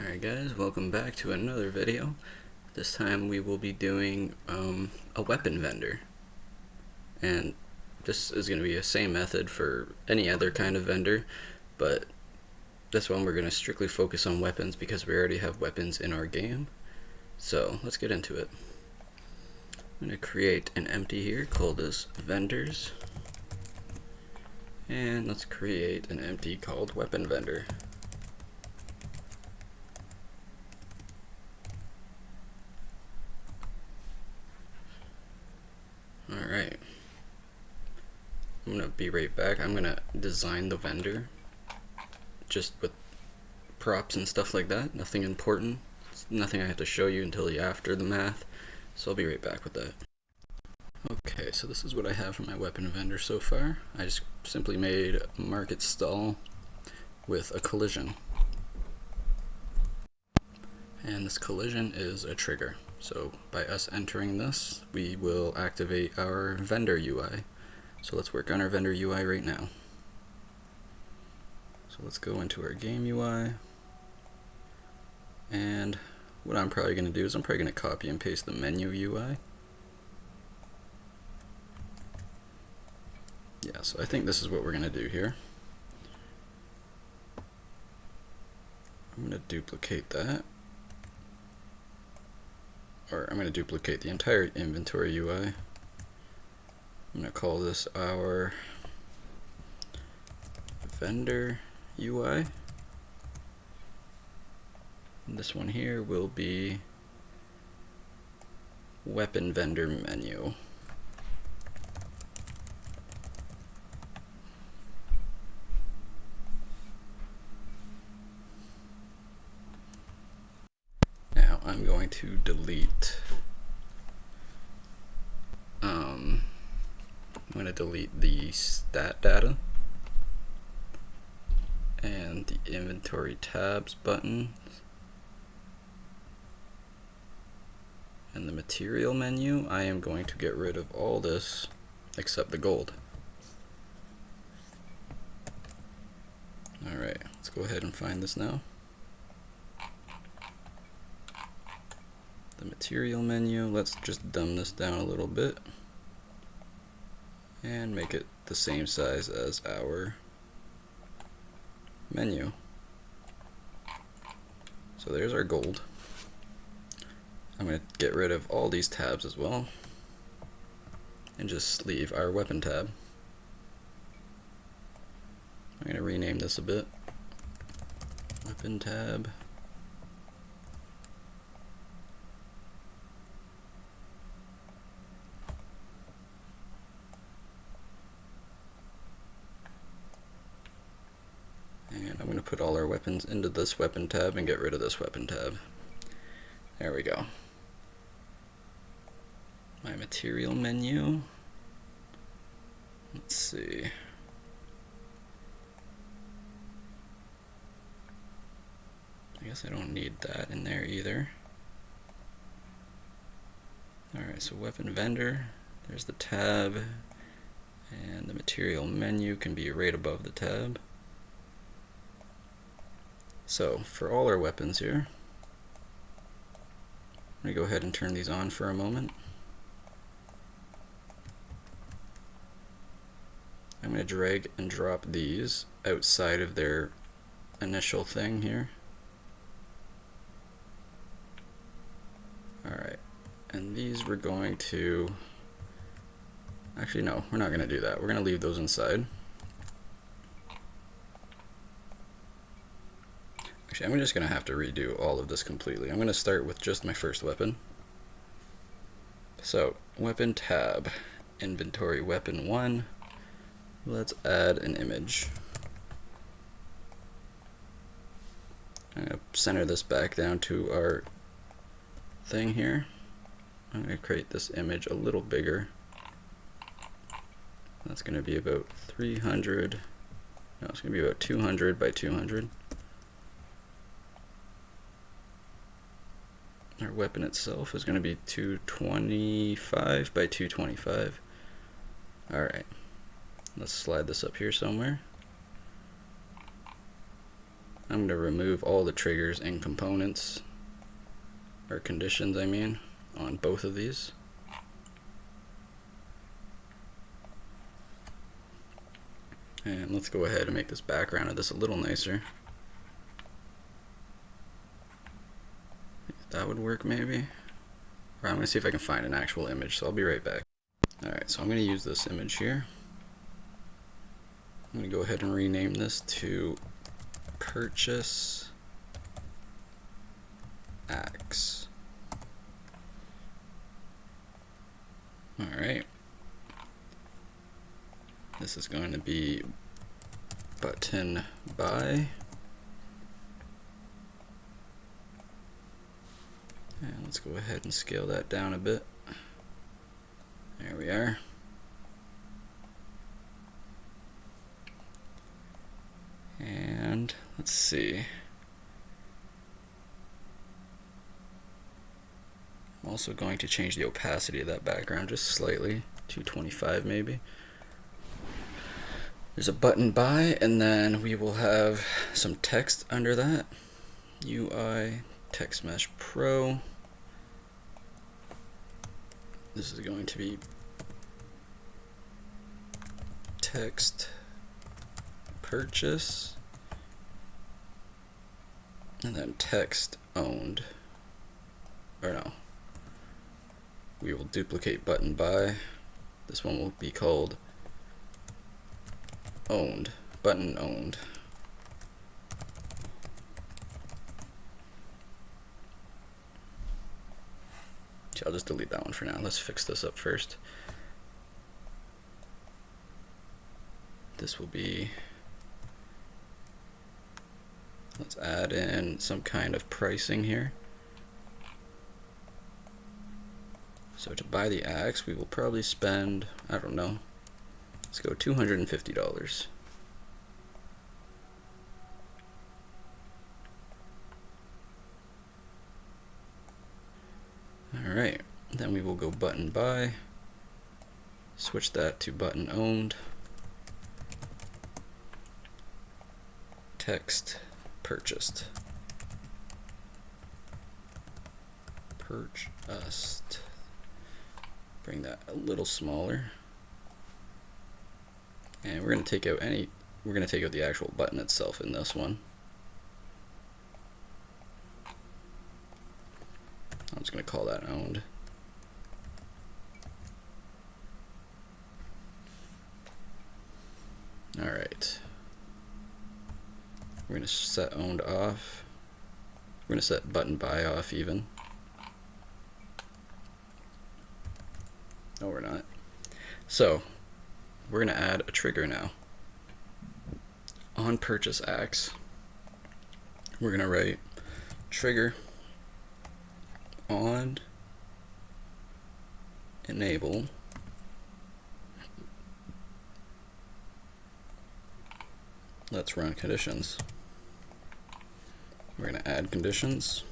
Alright guys, welcome back to another video. This time we will be doing a weapon vendor. And this is going to be the same method for any other kind of vendor, but this one we're going to strictly focus on weapons because we already have weapons in our game. So let's get into it. I'm going to create an empty here called as vendors. And let's create an empty called weapon vendor. Alright, I'm going to be right back. I'm going to design the vendor just with props and stuff like that. Nothing important. It's nothing I have to show you until after the math. So I'll be right back with that. Okay, so this is what I have for my weapon vendor so far. I just simply made a market stall with a collision. And this collision is a trigger. So by us entering this, we will activate our vendor UI. So let's work on our vendor UI right now. So let's go into our game UI. And what I'm probably going to do is I'm probably going to copy and paste the menu UI. Yeah, so I think this is what we're going to do here. I'm going to duplicate that. Or I'm going to duplicate the entire inventory UI. I'm going to call this our vendor UI. And this one here will be weapon vendor menu. Now I'm going to delete I'm going to delete the stat data and the inventory tabs button and the material menu. I am going to get rid of all this except the gold. Alright, let's go ahead and find this now. The material menu, let's just dumb this down a little bit and make it the same size as our menu. So there's our gold. I'm going to get rid of all these tabs as well and just leave our weapon tab. I'm going to rename this a bit. Weapon tab. And I'm going to put all our weapons into this weapon tab and get rid of this weapon tab. There we go. My material menu. Let's see. I guess I don't need that in there either. Alright, so weapon vendor. There's the tab. And the material menu can be right above the tab. So for all our weapons here, I'm going to go ahead and turn these on for a moment. I'm going to drag and drop these outside of their initial thing here. Alright, and these we're going to, actually no, we're not going to do that. We're going to leave those inside. Actually, I'm just going to have to redo all of this completely. I'm going to start with just my first weapon. So, weapon tab, inventory weapon 1. Let's add an image. I'm going to center this back down to our thing here. I'm going to create this image a little bigger. That's going to be about 300. No, it's going to be about 200 by 200. Our weapon itself is going to be 225 by 225. Alright, let's slide this up here somewhere. I'm going to remove all the triggers and components, or conditions I mean, on both of these. And let's go ahead and make this background of this a little nicer. That would work maybe. Or I'm going to see if I can find an actual image, so I'll be right back. Alright, so I'm going to use this image here. I'm going to go ahead and rename this to Purchase Axe. Alright. This is going to be button buy. And let's go ahead and scale that down a bit. There we are. And let's see. I'm also going to change the opacity of that background just slightly, 225 maybe. There's a button buy, and then we will have some text under that. UI Text Mesh Pro. This is going to be text purchase, and then text owned. Or no, we will duplicate button buy. This one will be called owned, button owned. I'll just delete that one for now. Let's fix this up first. This will be, let's add in some kind of pricing here. So to buy the axe, we will probably spend, I don't know, let's go $250. Alright, then we will go button buy, switch that to button owned, text purchased, purchased, bring that a little smaller, and we're going to take out the actual button itself in this one. I'm just going to call that owned. Alright. We're going to set owned off. We're going to set button buy off even. No, we're not. So, we're going to add a trigger now. On purchase axe, we're going to write trigger on enable let's run conditions. We're going to add conditions.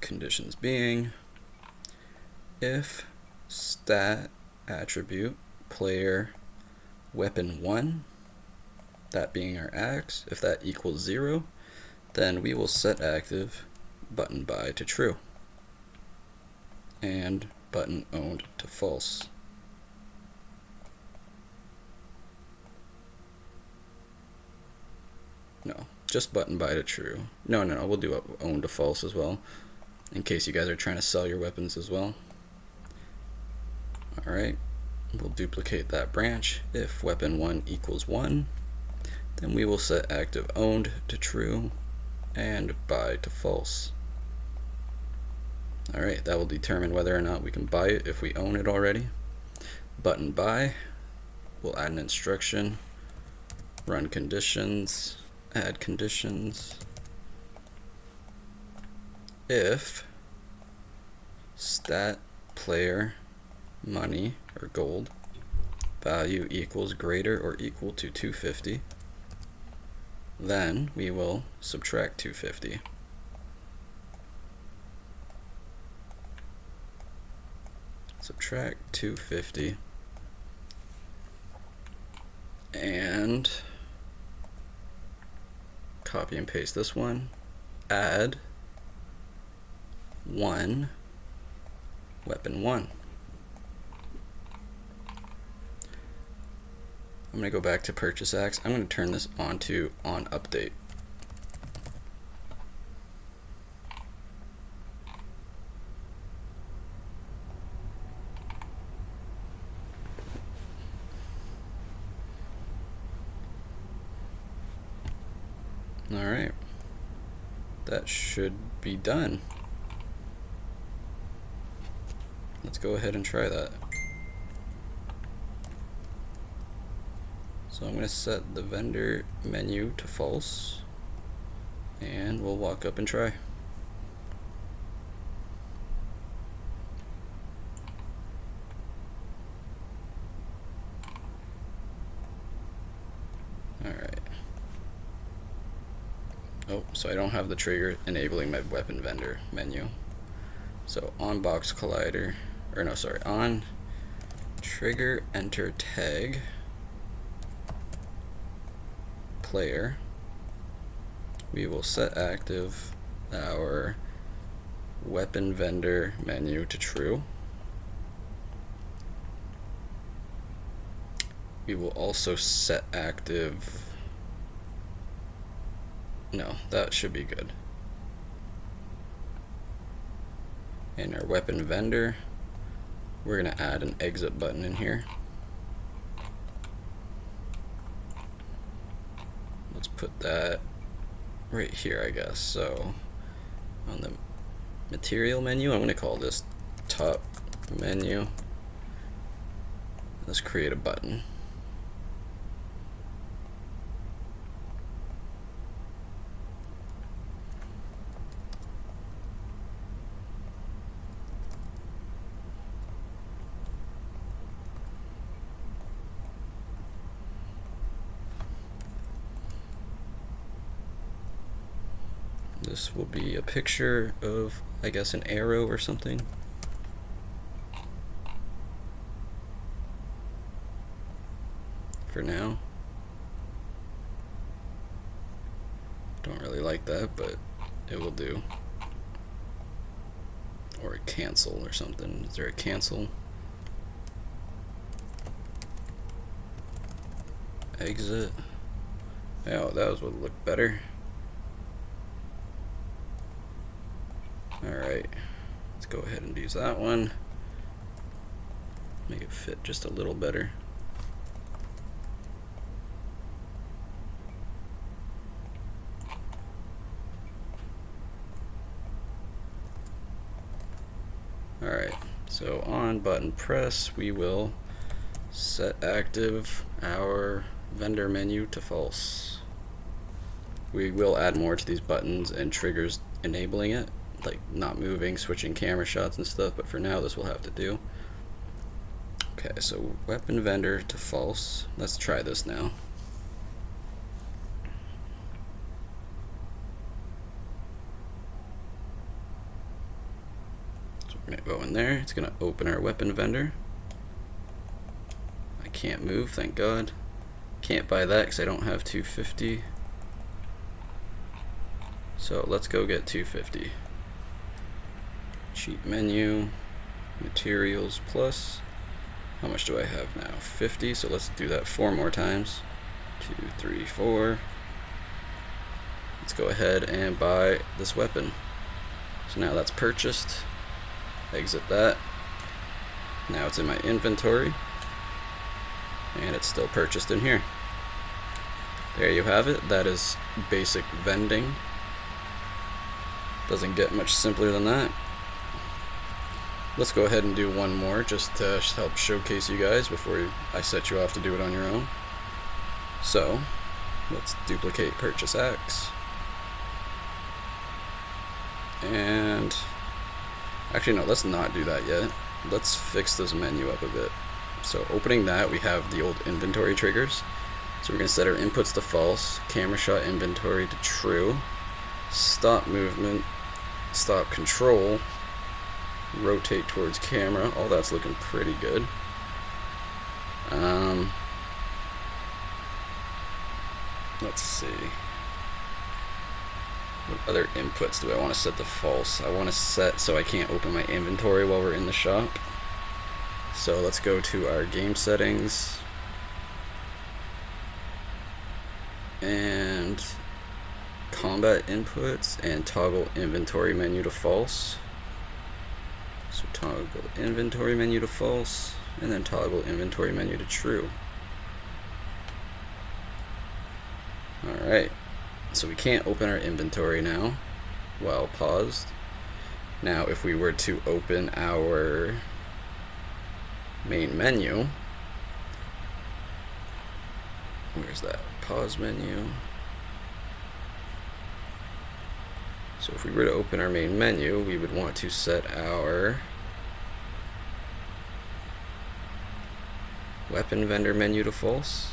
Conditions being if stat attribute player weapon 1, that being our axe, if that equals 0, then we will set active button buy to true and button owned to false. No, just button buy to true. No, we'll do owned to false as well, in case you guys are trying to sell your weapons as well. Alright, we'll duplicate that branch. If weapon 1 equals 1, then we will set active owned to true and buy to false. Alright, that will determine whether or not we can buy it if we own it already. Button buy, we'll add an instruction, run conditions, add conditions. If stat player money or gold value equals greater or equal to 250, then we will subtract 250. Subtract 250. and copy and paste this one, add 1 weapon 1. I'm going to go back to purchase axe. I'm going to turn this on update. Alright, that should be done. Let's go ahead and try that. So I'm going to set the vendor menu to false, and we'll walk up and try. Alright. Oh, so I don't have the trigger enabling my weapon vendor menu. So on box collider, or no, sorry, on trigger enter tag player, we will set active our weapon vendor menu to true. We will also set active, no, that should be good. In our weapon vendor, we're going to add an exit button in here. Let's put that right here, I guess. So on the material menu, I'm going to call this top menu. Let's create a button. This will be a picture of, I guess, an arrow or something. For now. Don't really like that, but it will do. Or a cancel or something. Is there a cancel? Exit. Oh, that would look better. Alright, let's go ahead and use that one. Make it fit just a little better. Alright, so on button press, we will set active our vendor menu to false. We will add more to these buttons and triggers enabling it, like not moving, switching camera shots and stuff, but for now this will have to do. Okay, so weapon vendor to false. Let's try this now. So we're gonna go in there, it's gonna open our weapon vendor. I can't move, thank God. Can't buy that because I don't have 250. So let's go get 250. Cheat menu, materials plus, how much do I have now? 50, so let's do that 4 more times. 2, 3, 4. Let's go ahead and buy this weapon. So now that's purchased. Exit that. Now it's in my inventory. And it's still purchased in here. There you have it. That is basic vending. Doesn't get much simpler than that. Let's go ahead and do one more just to help showcase you guys before I set you off to do it on your own. So, let's duplicate purchase axe. And actually no, let's not do that yet. Let's fix this menu up a bit. So opening that, we have the old inventory triggers. So we're going to set our inputs to false, camera shot inventory to true, stop movement, stop control, rotate towards camera. All that's looking pretty good. let's see. What other inputs do I want to set to false? I want to set so I can't open my inventory while we're in the shop. So let's go to our game settings. And combat inputs and toggle inventory menu to false. So toggle inventory menu to false and then toggle inventory menu to true. Alright, so we can't open our inventory now while paused. Now if we were to open our main menu, where's that? Pause menu. So if we were to open our main menu, we would want to set our weapon vendor menu to false.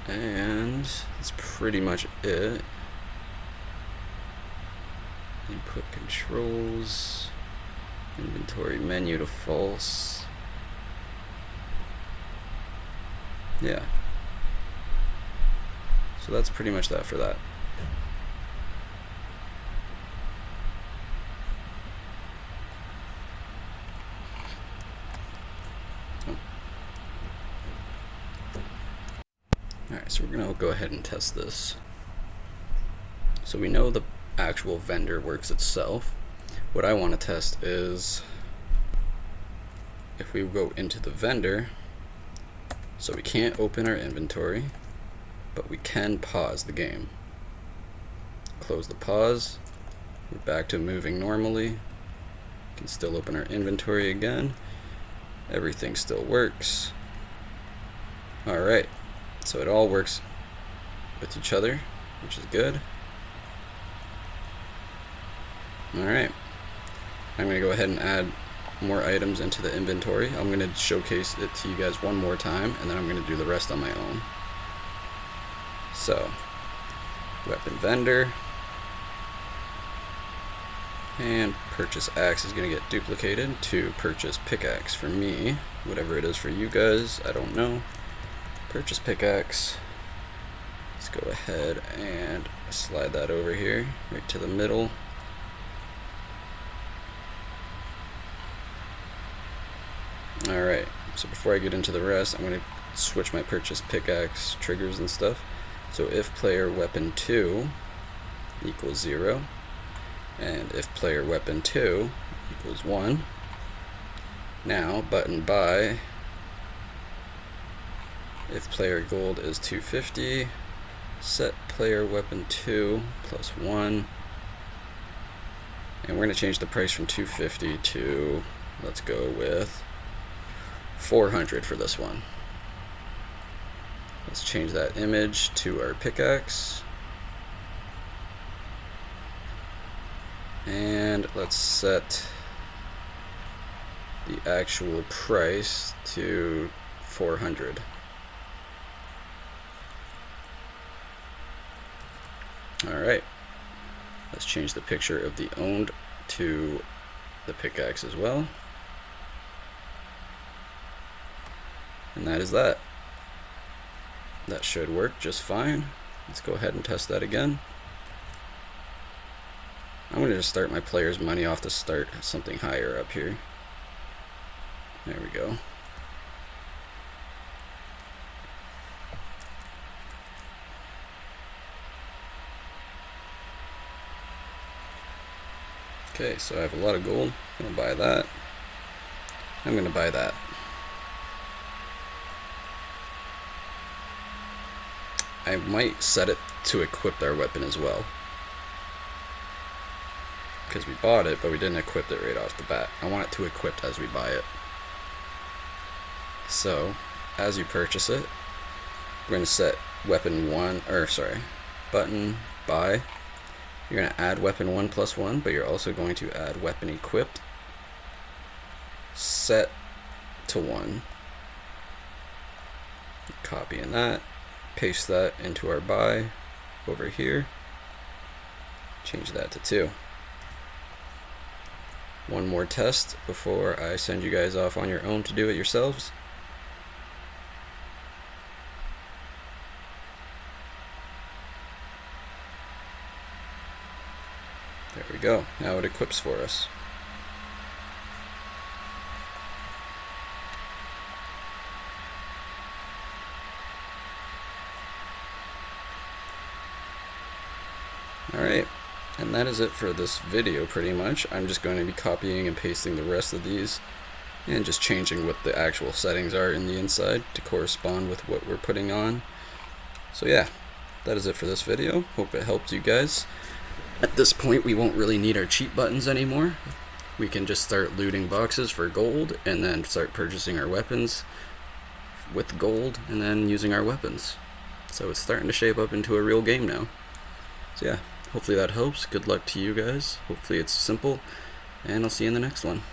And that's pretty much it. Input controls, inventory menu to false. Yeah. So that's pretty much that for that. Alright, so we're gonna go ahead and test this. So we know the actual vendor works itself. What I want to test is if we go into the vendor, so we can't open our inventory, but we can pause the game. Close the pause, we're back to moving normally. We can still open our inventory again. Everything still works. Alright, so it all works with each other, which is good. Alright, I'm going to go ahead and add more items into the inventory. I'm going to showcase it to you guys one more time, and then I'm going to do the rest on my own. So, weapon vendor, and purchase axe is going to get duplicated to purchase pickaxe for me. Whatever it is for you guys, I don't know. Purchase pickaxe. Let's go ahead and slide that over here, right to the middle. Alright, so before I get into the rest, I'm going to switch my purchase pickaxe triggers and stuff. So if player weapon 2 equals 0, and if player weapon 2 equals 1, now button buy, if player gold is 250, set player weapon 2 plus 1, and we're going to change the price from 250 to, let's go with 400 for this one. Let's change that image to our pickaxe. And let's set the actual price to 400. Alright. Let's change the picture of the owned to the pickaxe as well. And that is that. That should work just fine. Let's go ahead and test that again. I'm going to just start my player's money off to start something higher up here. There we go. Okay, so I have a lot of gold. I'm going to buy that. I'm going to buy that. I might set it to equip our weapon as well, because we bought it but we didn't equip it right off the bat. I want it to equip as we buy it. So as you purchase it, we're going to set weapon 1, or sorry, button buy. You're going to add weapon 1 plus 1, but you're also going to add weapon equipped set to 1. Copying that, paste that into our buy over here, change that to 2. One more test before I send you guys off on your own to do it yourselves. There we go. Now it equips for us. Alright, and that is it for this video pretty much. I'm just going to be copying and pasting the rest of these and just changing what the actual settings are in the inside to correspond with what we're putting on. So yeah, that is it for this video. Hope it helped you guys. At this point we won't really need our cheat buttons anymore. We can just start looting boxes for gold and then start purchasing our weapons with gold and then using our weapons. So it's starting to shape up into a real game now. So yeah, hopefully that helps. Good luck to you guys. Hopefully it's simple, and I'll see you in the next one.